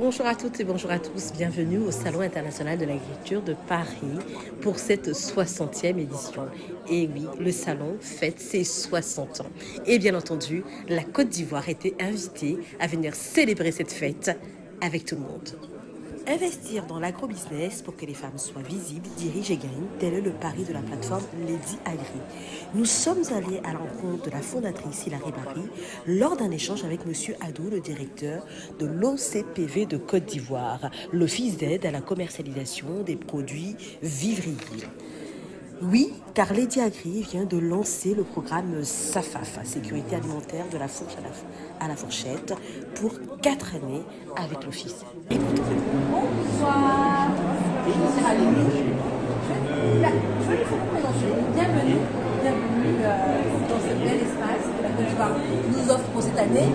Bonjour à toutes et bonjour à tous, bienvenue au Salon international de l'agriculture de Paris pour cette 60e édition. Et oui, le salon fête ses 60 ans. Et bien entendu, la Côte d'Ivoire était invitée à venir célébrer cette fête avec tout le monde. Investir dans l'agrobusiness pour que les femmes soient visibles, dirigent et gagnent, tel est le pari de la plateforme Lady Agri. Nous sommes allés à l'encontre de la fondatrice Hilary Barry lors d'un échange avec M. Adou, le directeur de l'OCPV de Côte d'Ivoire, l'Office d'aide à la commercialisation des produits vivriers. Oui, car Lady Agri vient de lancer le programme SAFAF, Sécurité alimentaire de la fourche à la fourchette, pour 4 années avec l'Office. Écoutons. Bonsoir, je suis Alémie. Je vais vous présenter. Bienvenue dans ce bel espace que la Côte d'Ivoire nous offre pour cette année.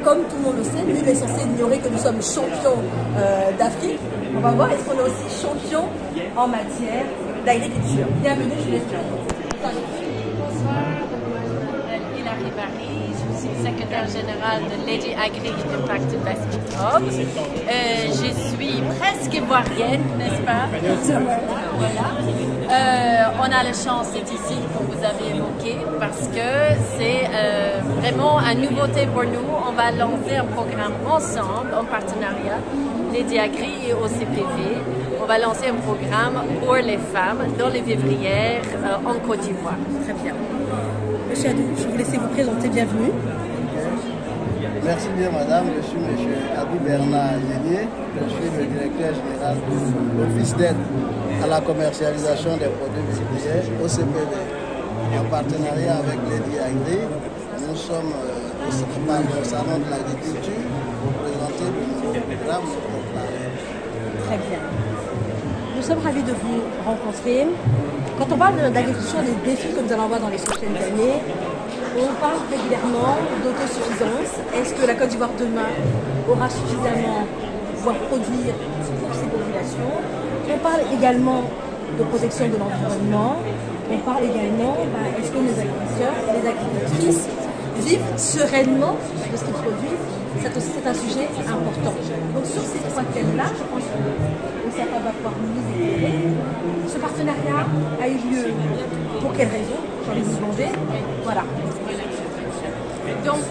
Comme tout le monde le sait, nul n'est censé ignorer que nous sommes champions d'Afrique. On va voir, est-ce qu'on est aussi champions en matière d'agriculture. Bienvenue, je vous laisse Bonsoir, je m'appelle Hilary Barry, je suis secrétaire générale de Lady Agri Impact Investment Hub. Je suis presque ivoirienne, n'est-ce pas? Voilà. On a la chance d'être ici, comme vous avez évoqué, parce que c'est vraiment une nouveauté pour nous. On va lancer un programme ensemble, en partenariat, Lady Agri et OCPV. On va lancer un programme pour les femmes dans les vivrières en Côte d'Ivoire. Très bien. Monsieur Adou, je vous laisse vous présenter, bienvenue. Merci bien madame, je suis monsieur Adou Bernard Yénier, je suis le directeur général de l'Office d'aide à la commercialisation des produits vivriers OCPV. En partenariat avec Lady Agri, nous sommes au salon de l'agriculture pour présenter le nouveau programme. Très bien. Nous sommes ravis de vous rencontrer. Quand on parle d'agriculture, des défis que nous allons avoir dans les prochaines années, on parle régulièrement d'autosuffisance. Est-ce que la Côte d'Ivoire demain aura suffisamment pour pouvoir produire pour ses populations? On parle également de protection de l'environnement. On parle également, est-ce que les agriculteurs et les agricultrices vivent sereinement de ce qu'ils produisent? C'est un sujet important. Donc sur ces 3 thèmes-là, je pense que le SAFA va pouvoir nous éclairer. Ce partenariat a eu lieu pour quelles raisons? J'ai envie de vous demander. Voilà. Donc,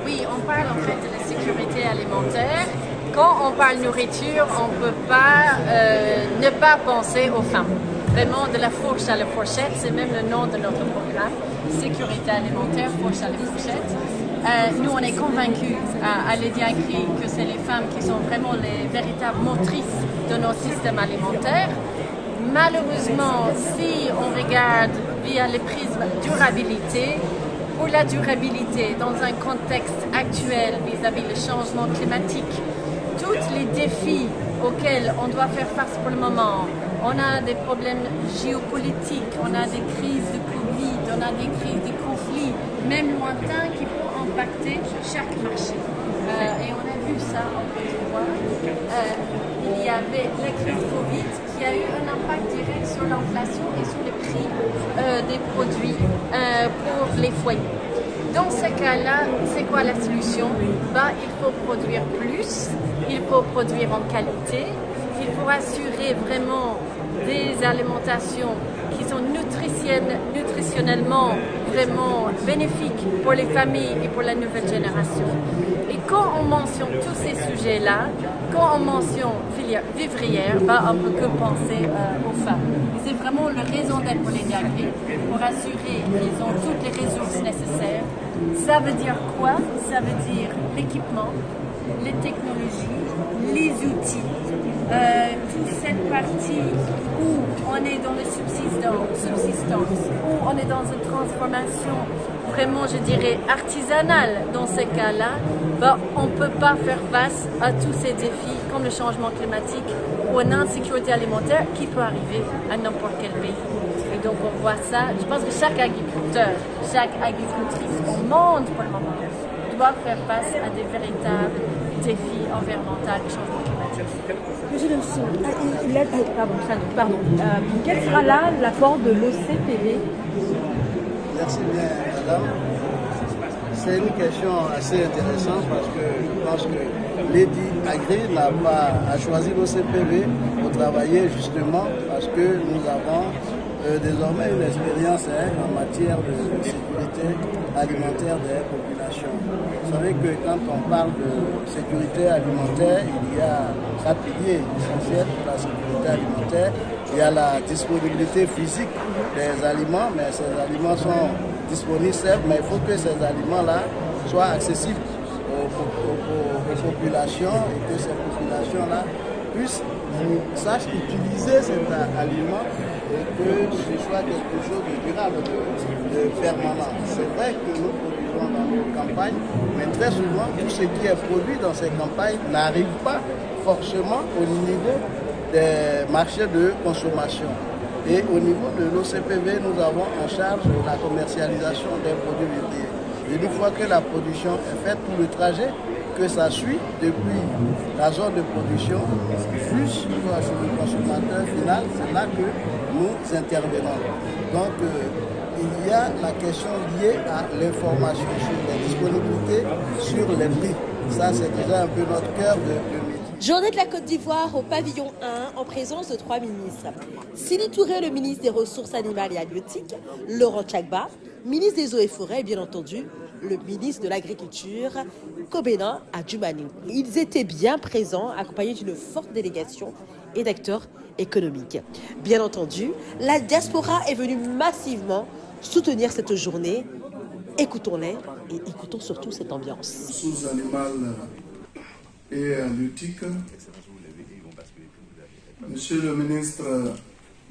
oui, on parle en fait de la sécurité alimentaire. Quand on parle nourriture, on ne peut pas ne pas penser aux femmes. Vraiment, de la fourche à la fourchette, c'est même le nom de notre programme. Sécurité alimentaire, fourche à la fourchette. Nous, on est convaincus à Lady Agri que c'est les femmes qui sont vraiment les véritables motrices de nos systèmes alimentaires. Malheureusement, si on regarde via le prisme durabilité, pour la durabilité dans un contexte actuel vis-à-vis du changement climatique, tous les défis auxquels on doit faire face pour le moment, on a des problèmes géopolitiques, on a des crises de Covid, on a des crises de conflits, même lointains, qui peuvent impacter chaque marché. Et on a vu ça en Côte d'Ivoire. Il y avait la crise Covid qui a eu un impact direct sur l'inflation et sur les prix des produits pour les foyers. Dans ce cas-là, c'est quoi la solution? Il faut produire plus, il faut produire en qualité, il faut assurer vraiment des alimentations qui sont nutritionnellement vraiment bénéfiques pour les familles et pour la nouvelle génération. Et quand on mentionne tous ces sujets-là, quand on mentionne filière vivrière, on ne peut que penser aux femmes. Et c'est vraiment la raison d'être pour les agri, pour assurer qu'ils ont toutes les ressources nécessaires. Ça veut dire quoi? Ça veut dire l'équipement, les technologies, les outils, toute cette partie où on est dans la subsistance, où on est dans une transformation vraiment, je dirais, artisanale. Dans ces cas-là, on ne peut pas faire face à tous ces défis comme le changement climatique ou une insécurité alimentaire qui peut arriver à n'importe quel pays. Et donc on voit ça, je pense que chaque agriculteur, chaque agricultrice au monde pour le moment doit faire face à des véritables défis environnementaux et changement climatique. Monsieur pardon. Quel sera là l'apport de l'OCPV? Merci bien madame. c'est une question assez intéressante parce que je pense que Lady Agri a choisi l'OCPV pour travailler justement parce que nous avons désormais une expérience en matière de sécurité alimentaire des populations. Vous savez que quand on parle de sécurité alimentaire, il y a 4 piliers essentiels pour la sécurité alimentaire. Il y a la disponibilité physique des aliments, mais ces aliments sont disponibles certes, mais il faut que ces aliments-là soient accessibles aux populations et que ces populations-là sachent utiliser cet aliment et que ce soit quelque chose de durable, de permanent. C'est vrai que nous produisons dans nos campagnes, mais très souvent, tout ce qui est produit dans ces campagnes n'arrive pas forcément au niveau des marchés de consommation. Et au niveau de l'OCPV, nous avons en charge la commercialisation des produits vivriers. Et une fois que la production est faite, tout le trajet que ça suit depuis la zone de production jusqu'au consommateur final, c'est là que nous intervenons. Donc, il y a la question liée à l'information sur les disponibilités, sur les prix. Ça, c'est déjà un peu notre cœur de métier. Journée de la Côte d'Ivoire au pavillon 1 en présence de 3 ministres. Sili Touré, le ministre des Ressources animales et halieutiques, Laurent Tchagba, ministre des Eaux et Forêts et bien entendu le ministre de l'Agriculture, Kobena Adjumani. Ils étaient bien présents, accompagnés d'une forte délégation et d'acteurs économiques. Bien entendu, la diaspora est venue massivement soutenir cette journée. Écoutons-les et écoutons surtout cette ambiance. Ressources animales et halieutiques, Monsieur le ministre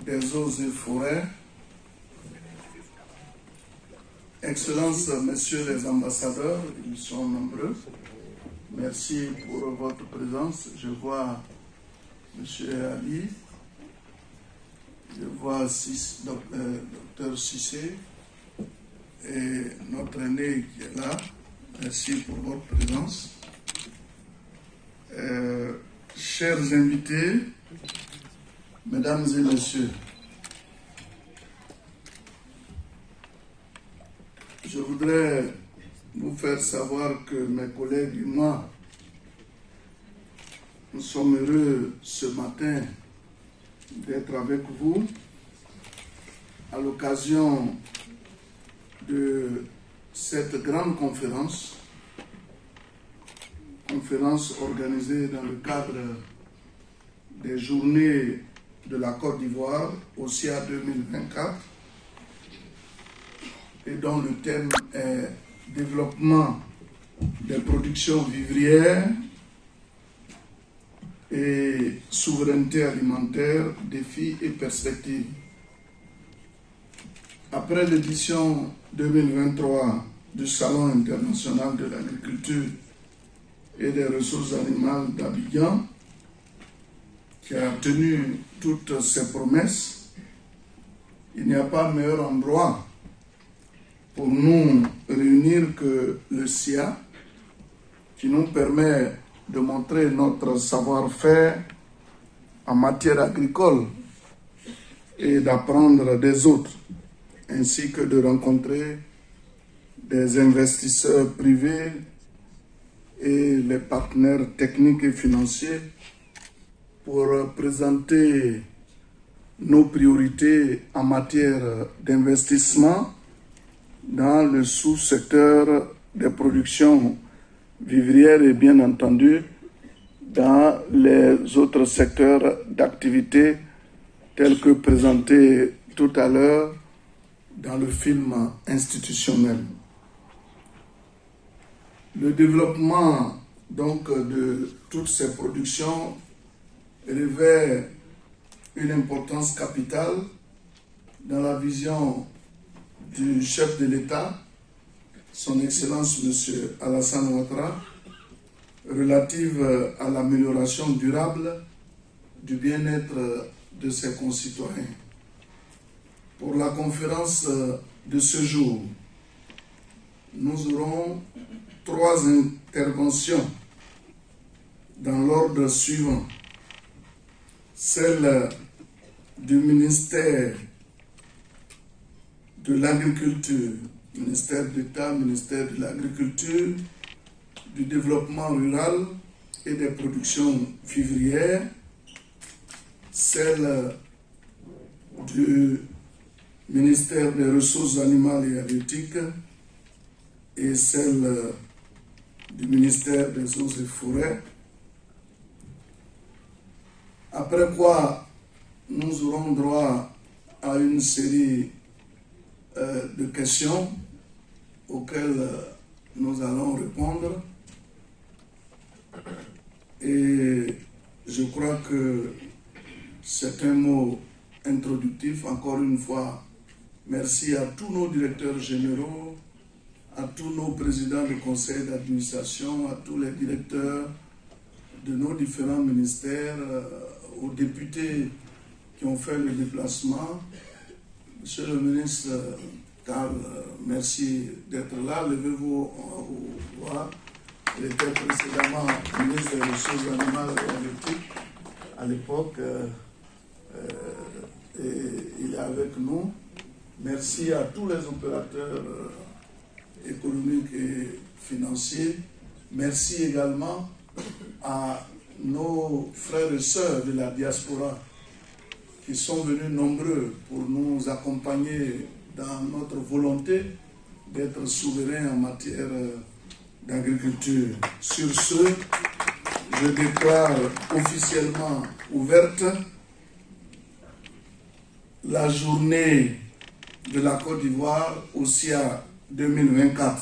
des Eaux et Forêts, Excellences, Messieurs les ambassadeurs, ils sont nombreux. Merci pour votre présence. Je vois Monsieur Ali, je vois Dr Cissé et notre aîné qui est là. Merci pour votre présence. Chers invités, Mesdames et Messieurs, je voudrais vous faire savoir que mes collègues et moi, nous sommes heureux ce matin d'être avec vous à l'occasion de cette grande conférence organisée dans le cadre des journées de la Côte d'Ivoire, OSIA 2024, et dont le thème est développement des productions vivrières et souveraineté alimentaire, défis et perspectives. Après l'édition 2023 du Salon international de l'agriculture et des ressources animales d'Abidjan, qui a tenu toutes ses promesses, il n'y a pas meilleur endroit pour nous réunir que le SIA, qui nous permet de montrer notre savoir-faire en matière agricole et d'apprendre des autres, ainsi que de rencontrer des investisseurs privés et les partenaires techniques et financiers pour présenter nos priorités en matière d'investissement dans le sous-secteur des productions vivrières et bien entendu dans les autres secteurs d'activité tels que présentés tout à l'heure dans le film institutionnel. Le développement donc de toutes ces productions revêt une importance capitale dans la vision du chef de l'État, son Excellence M. Alassane Ouattara, relative à l'amélioration durable du bien-être de ses concitoyens. Pour la conférence de ce jour, nous aurons 3 interventions dans l'ordre suivant. Celle du ministère de l'Agriculture, ministère d'État, ministère de l'Agriculture, du Développement rural et des productions vivrières, celle du ministère des Ressources animales et halieutiques et celle du ministère des Eaux et Forêts. Après quoi, nous aurons droit à une série de questions auxquelles nous allons répondre. Et je crois que c'est un mot introductif. Encore une fois, merci à tous nos directeurs généraux, à tous nos présidents de conseil d'administration, à tous les directeurs de nos différents ministères, aux députés qui ont fait le déplacement. Monsieur le ministre Karl, merci d'être là. Levez-vous au revoir. Il était précédemment ministre des Ressources animales et halieutiques à l'époque et il est avec nous. Merci à tous les opérateurs économiques et financiers. Merci également à nos frères et sœurs de la diaspora qui sont venus nombreux pour nous accompagner dans notre volonté d'être souverains en matière d'agriculture. Sur ce, je déclare officiellement ouverte la journée de la Côte d'Ivoire OSIA 2024.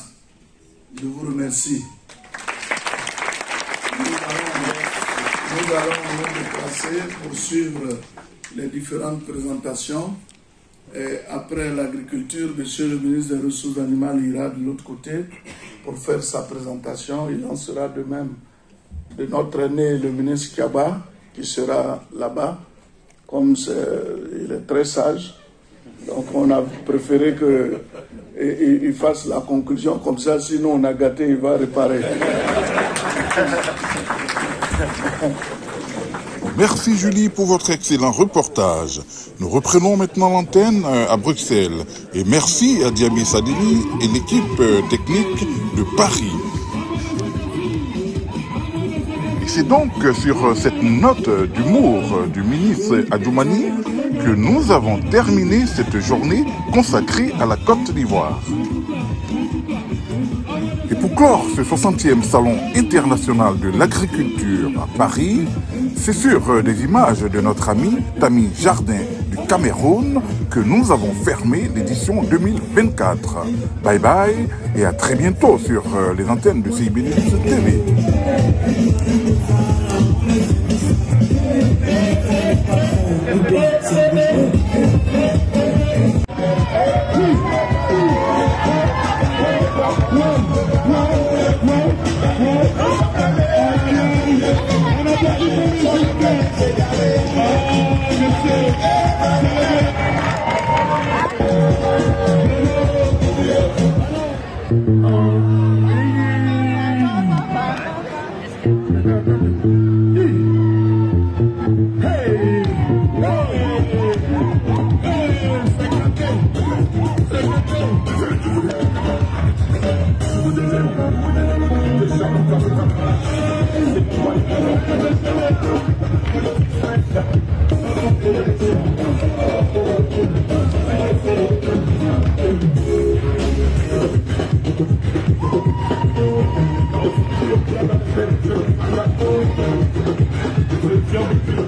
Je vous remercie. Nous allons nous déplacer pour suivre les différentes présentations. Et après l'agriculture, monsieur le ministre des Ressources animales ira de l'autre côté pour faire sa présentation. Il en sera de même de notre aîné, le ministre Kiaba, qui sera là-bas. Comme il est très sage, donc on a préféré qu'il fasse la conclusion comme ça, sinon on a gâté, il va réparer. Merci Julie pour votre excellent reportage. Nous reprenons maintenant l'antenne à Bruxelles. Et merci à Diaby Sadini et l'équipe technique de Paris. Et c'est donc sur cette note d'humour du ministre Adjoumani que nous avons terminé cette journée consacrée à la Côte d'Ivoire. Et pour clore ce 60e Salon international de l'agriculture à Paris, c'est sur des images de notre ami Tami Jardin du Cameroun que nous avons fermé l'édition 2024. Bye bye et à très bientôt sur les antennes de CIBD TV. Viens